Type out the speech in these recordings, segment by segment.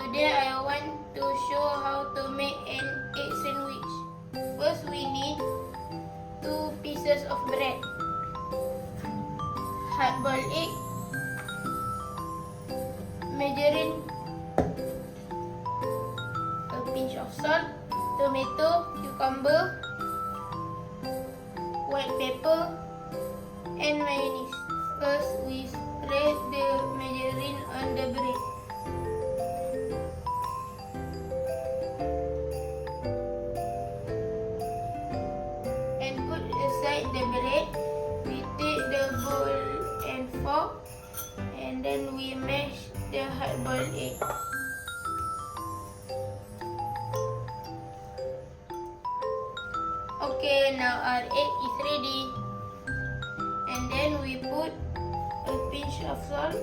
Today I want to show how to make an egg sandwich. First we need 2 pieces of bread, hard-boiled egg, margarine, a pinch of salt, tomato, cucumber, white pepper, and mayonnaise. First we spread the margarine on the bread. And put aside the bread. We take the bowl and fork, and then we mash the hard-boiled egg. Okay, now our egg is ready. And then we put a pinch of salt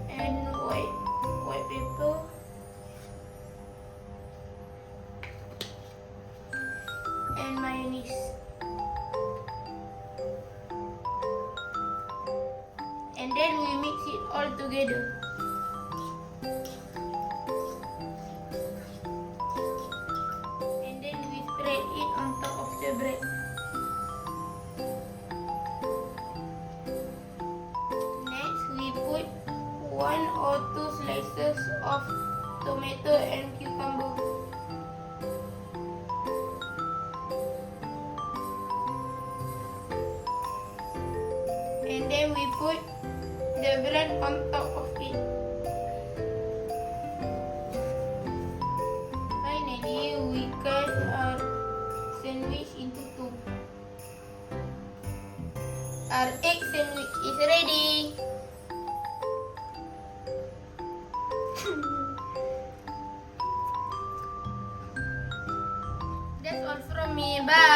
and white pepper and mayonnaise. And then we mix it all together. And then we spread it on top of the bread. Next, we put 1 or 2 slices of tomato and cucumber. And then we put the bread on top of it. Finally, we cut our sandwich into 2. Our egg sandwich is ready. That's all from me. Bye.